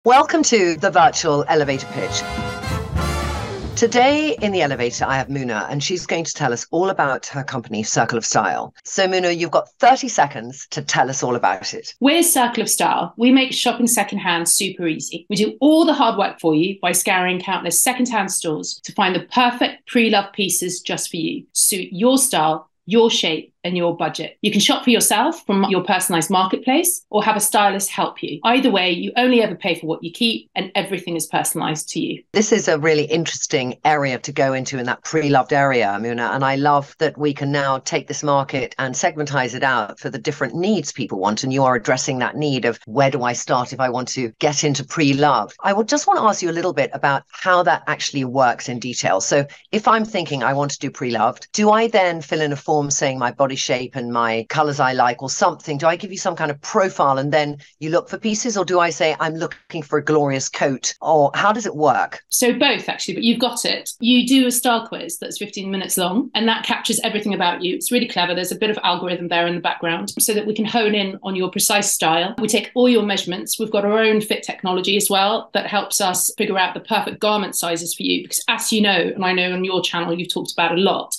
Welcome to the virtual elevator pitch. Today in the elevator, I have Muna, and she's going to tell us all about her company, Circle of Style. So Muna, you've got 30 seconds to tell us all about it. We're Circle of Style. We make shopping secondhand super easy. We do all the hard work for you by scouring countless secondhand stores to find the perfect pre-loved pieces just for you, suit your style, your shape, and your budget. You can shop for yourself from your personalized marketplace or have a stylist help you. Either way, you only ever pay for what you keep and everything is personalized to you. This is a really interesting area to go into in that pre-loved area, Muna, and I love that we can now take this market and segmentize it out for the different needs people want, and you are addressing that need of where do I start if I want to get into pre-loved. I would just want to ask you a little bit about how that actually works in detail. So if I'm thinking I want to do pre-loved, do I then fill in a form saying my body shape and my colors I like or something? Do I give you some kind of profile and then you look for pieces, or do I say I'm looking for a glorious coat, or how does it work? So both actually, but you've got it. You do a style quiz that's 15 minutes long and that captures everything about you. It's really clever. There's a bit of algorithm there in the background so that we can hone in on your precise style. We take all your measurements. We've got our own fit technology as well that helps us figure out the perfect garment sizes for you, because as you know, and I know on your channel you've talked about a lot,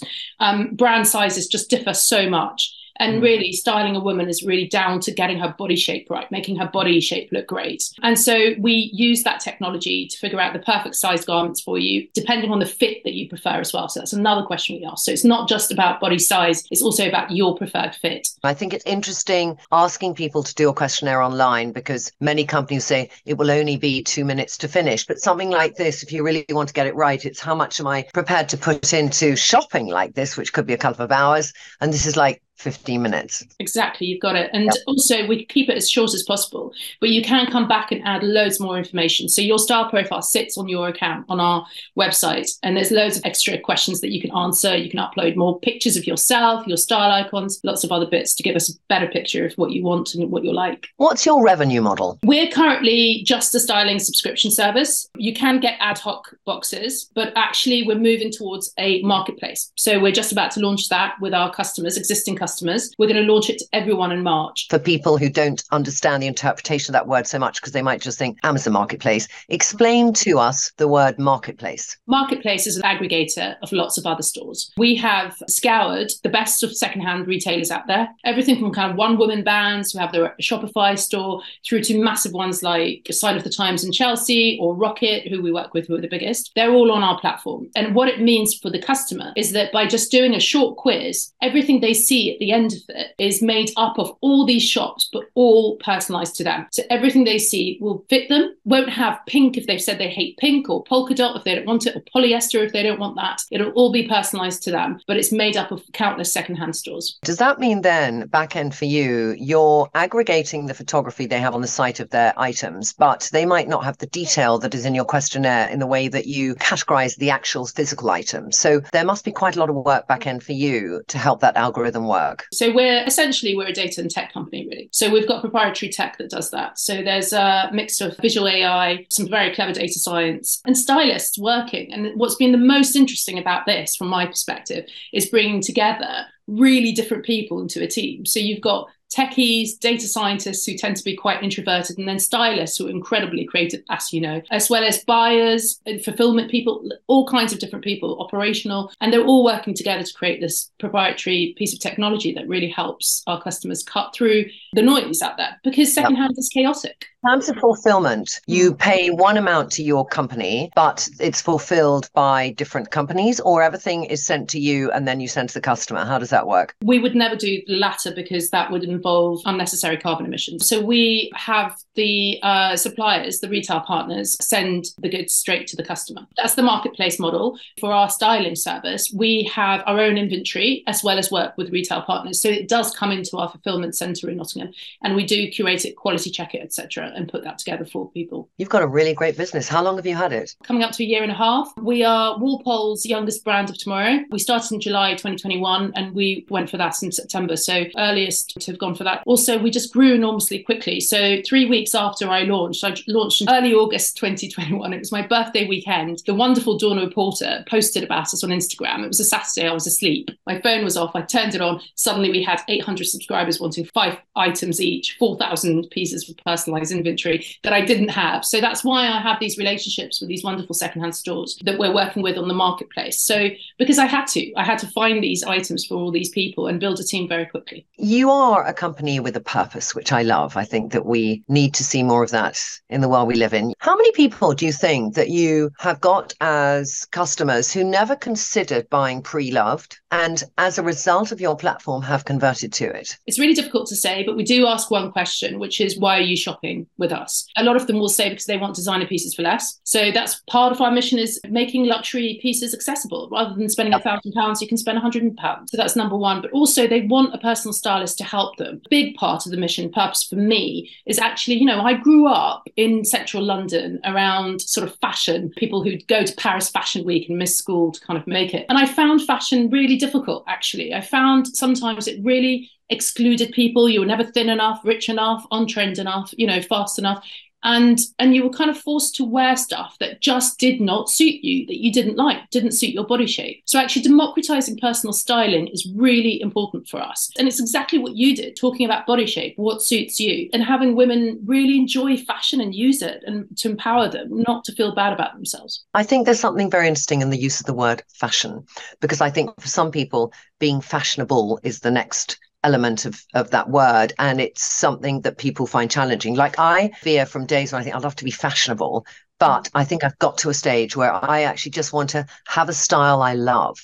brand sizes just differ so much. And really, styling a woman is really down to getting her body shape right, making her body shape look great. And so we use that technology to figure out the perfect size garments for you, depending on the fit that you prefer as well. So that's another question we ask. So it's not just about body size, it's also about your preferred fit. I think it's interesting asking people to do a questionnaire online, because many companies say it will only be 2 minutes to finish. But something like this, if you really want to get it right, it's how much am I prepared to put into shopping like this, which could be a couple of hours. And this is like 15 minutes. Exactly, you've got it. And also we keep it as short as possible, but you can come back and add loads more information. So your style profile sits on your account on our website, and there's loads of extra questions that you can answer. You can upload more pictures of yourself, your style icons, lots of other bits to give us a better picture of what you want and what you like. What's your revenue model? We're currently just a styling subscription service. You can get ad hoc boxes, but actually we're moving towards a marketplace. So we're just about to launch that with our customers, existing customers. We're going to launch it to everyone in March. For people who don't understand the interpretation of that word so much, because they might just think Amazon Marketplace, explain to us the word marketplace. Marketplace is an aggregator of lots of other stores. We have scoured the best of secondhand retailers out there, everything from kind of one-woman bands who have their Shopify store through to massive ones like Sign of the Times in Chelsea or Rocket, who we work with, who are the biggest. They're all on our platform. And what it means for the customer is that by just doing a short quiz, everything they see at the end of it is made up of all these shops, but all personalized to them. So everything they see will fit them, won't have pink if they've said they hate pink, or polka dot if they don't want it, or polyester if they don't want that. It'll all be personalized to them, but it's made up of countless secondhand stores. Does that mean then, back end for you, you're aggregating the photography they have on the site of their items, but they might not have the detail that is in your questionnaire in the way that you categorize the actual physical item. So there must be quite a lot of work back end for you to help that algorithm work. So we're a data and tech company, really. So we've got proprietary tech that does that. So there's a mix of visual AI, some very clever data science, and stylists working. And what's been the most interesting about this, from my perspective, is bringing together really different people into a team. So you've got techies, data scientists who tend to be quite introverted, and then stylists who are incredibly creative, as you know, as well as buyers and fulfillment people, all kinds of different people, operational, and they're all working together to create this proprietary piece of technology that really helps our customers cut through the noise out there, because secondhand is chaotic. In terms of fulfillment, you pay one amount to your company, but it's fulfilled by different companies, or everything is sent to you and then you send to the customer? How does that work? We would never do the latter, because that would involve unnecessary carbon emissions. So we have the suppliers, the retail partners, send the goods straight to the customer. That's the marketplace model. For our styling service, we have our own inventory as well as work with retail partners. So it does come into our fulfillment centre in Nottingham, and we do curate it, quality check it, etc., and put that together for people. You've got a really great business. How long have you had it? Coming up to a year and a half. We are Walpole's youngest brand of tomorrow. We started in July 2021 and we went for that in September. So earliest to have gone for that. Also, we just grew enormously quickly. So 3 weeks after I launched in early August 2021. It was my birthday weekend. The wonderful Dawn Reporter posted about us on Instagram. It was a Saturday. I was asleep. My phone was off. I turned it on. Suddenly we had 800 subscribers wanting 5 items each, 4,000 pieces for personalised inventory that I didn't have. So that's why I have these relationships with these wonderful secondhand stores that we're working with on the marketplace. So because I had to find these items for all these people and build a team very quickly. You are a company with a purpose, which I love. I think that we need to see more of that in the world we live in. How many people do you think that you have got as customers who never considered buying pre-loved and as a result of your platform have converted to it? It's really difficult to say, but we do ask one question, which is, why are you shopping with us? A lot of them will say because they want designer pieces for less. So that's part of our mission, is making luxury pieces accessible. Rather than spending £1,000, you can spend £100. So that's number one. But also they want a personal stylist to help them. A big part of the mission purpose for me is actually, I grew up in central London around sort of fashion, people who'd go to Paris Fashion Week and miss school to kind of make it. And I found fashion really difficult, actually. I found sometimes it really excluded people. You were never thin enough, rich enough, on trend enough, fast enough. And you were kind of forced to wear stuff that just did not suit you, that you didn't like, didn't suit your body shape. So actually democratizing personal styling is really important for us. And it's exactly what you did, talking about body shape, what suits you, and having women really enjoy fashion and use it, and to empower them, not to feel bad about themselves. I think there's something very interesting in the use of the word fashion, because I think for some people being fashionable is the next element of that word, and it's something that people find challenging. Like, I veer from days when I think I'd love to be fashionable, but I think I've got to a stage where I actually just want to have a style I love.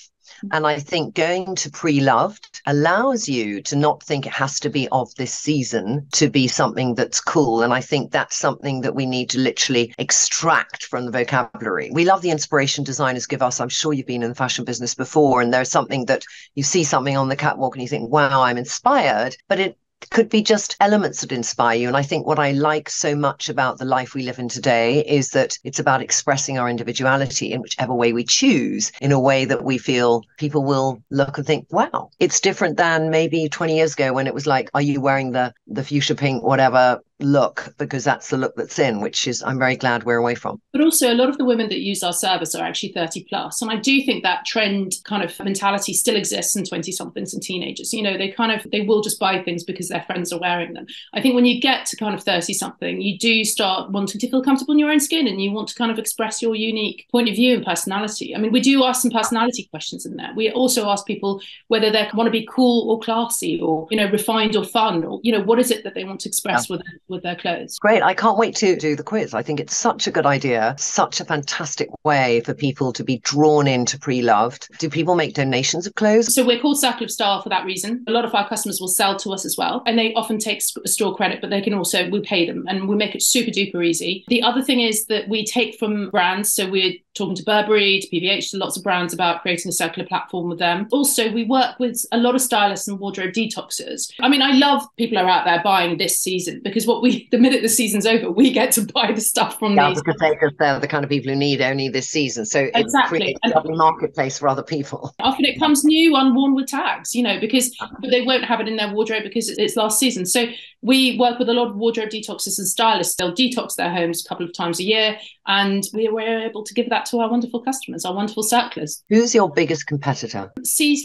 And I think going to pre-loved allows you to not think it has to be of this season to be something that's cool. And I think that's something that we need to literally extract from the vocabulary. We love the inspiration designers give us. I'm sure you've been in the fashion business before, and there's something that you see something on the catwalk and you think, wow, I'm inspired, but it could be just elements that inspire you. And I think what I like so much about the life we live in today is that it's about expressing our individuality in whichever way we choose, in a way that we feel people will look and think, wow, it's different than maybe 20 years ago when it was like, are you wearing the fuchsia pink, whatever look, because that's the look that's in, which is I'm very glad we're away from. But also a lot of the women that use our service are actually 30 plus. And I do think that trend kind of mentality still exists in 20 somethings and teenagers. They will just buy things because their friends are wearing them. I think when you get to kind of 30 something, you do start wanting to feel comfortable in your own skin, and you want to kind of express your unique point of view and personality. I mean, we do ask some personality questions in there. We also ask people whether they want to be cool or classy, or, refined or fun, or, what is it that they want to express with their clothes. Great. I can't wait to do the quiz. I think it's such a good idea, such a fantastic way for people to be drawn into pre-loved. Do people make donations of clothes? So we're called Circle of Style for that reason. A lot of our customers will sell to us as well, and they often take store credit, but they can also, we pay them, and we make it super duper easy. The other thing is that we take from brands. So we're talking to Burberry, to PVH, to lots of brands about creating a circular platform with them. Also, we work with a lot of stylists and wardrobe detoxers. I mean, I love people are out there buying this season, because the minute the season's over, we get to buy the stuff from these. Because they're the kind of people who need only this season. So it creates a lovely marketplace for other people. Often it comes new, unworn with tags, because but they won't have it in their wardrobe because it's last season. So we work with a lot of wardrobe detoxers and stylists. They'll detox their homes a couple of times a year, and we're able to give that to our wonderful customers, our wonderful circlers. Who's your biggest competitor?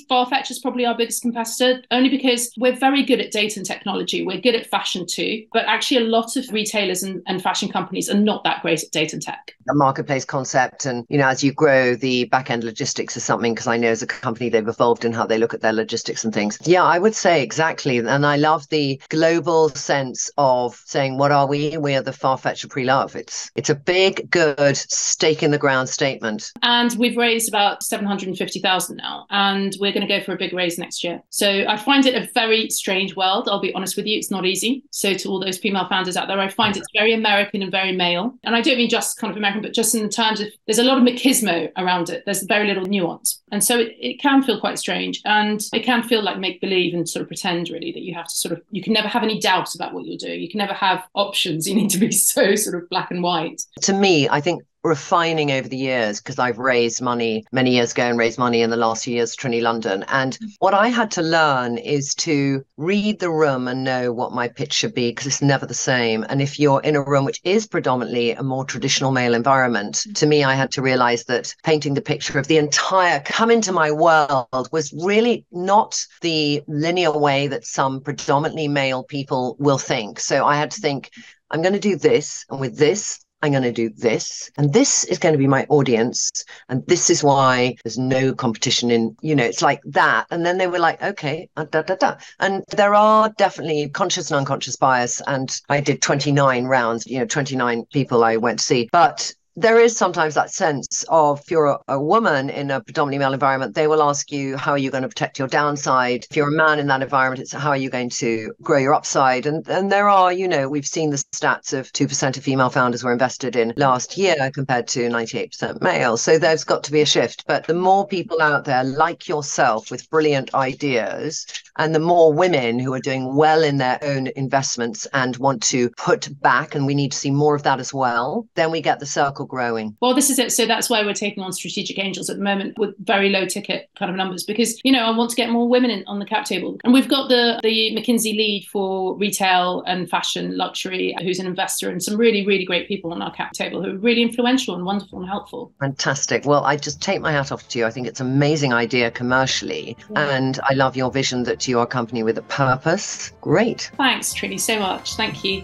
Farfetch is probably our biggest competitor, only because we're very good at data and technology. We're good at fashion too, but actually a lot of retailers and fashion companies are not that great at data and tech. A marketplace concept, and as you grow, the back-end logistics is something, because I know as a company they've evolved in how they look at their logistics and things. Yeah, I would say exactly. And I love the global sense of saying, what are we? We are the Farfetch of pre-love. It's a big, good stake in the ground statement. And we've raised about 750,000 now, and we're going to go for a big raise next year. So I find it a very strange world. I'll be honest with you, it's not easy. So to all those female founders out there, I find it's very American and very male. And I don't mean just kind of American, but just in terms of there's a lot of machismo around it. There's very little nuance. And so it can feel quite strange, and it can feel like make believe and sort of pretend really that you have to you can never have any doubts about what you're doing. You can never have options. You need to be so sort of black and white. To me, I think refining over the years, because I've raised money many years ago and raised money in the last few years, Trinny London. And what I had to learn is to read the room and know what my pitch should be, because it's never the same. And if you're in a room which is predominantly a more traditional male environment, to me, I had to realize that painting the picture of the entire come into my world was really not the linear way that some predominantly male people will think. So I had to think, I'm going to do this, and with this, I'm going to do this, and this is going to be my audience, and this is why there's no competition in, it's like that. And then they were like, okay, And there are definitely conscious and unconscious bias. And I did 29 rounds, 29 people I went to see. But there is sometimes that sense of, if you're a woman in a predominantly male environment, they will ask you, how are you going to protect your downside? If you're a man in that environment, it's how are you going to grow your upside? And there are, we've seen the stats of 2% of female founders were invested in last year compared to 98% male. So there's got to be a shift. But the more people out there like yourself with brilliant ideas, and the more women who are doing well in their own investments and want to put back, and we need to see more of that as well, then we get the circle growing. Well, this is it. So that's why we're taking on strategic angels at the moment with very low ticket kind of numbers, because, I want to get more women on the cap table. And we've got the McKinsey lead for retail and fashion luxury, who's an investor, and some really, really great people on our cap table who are really influential and wonderful and helpful. Fantastic. Well, I just take my hat off to you. I think it's an amazing idea commercially. And I love your vision that you are a company with a purpose. Great. Thanks, Trinny, so much. Thank you.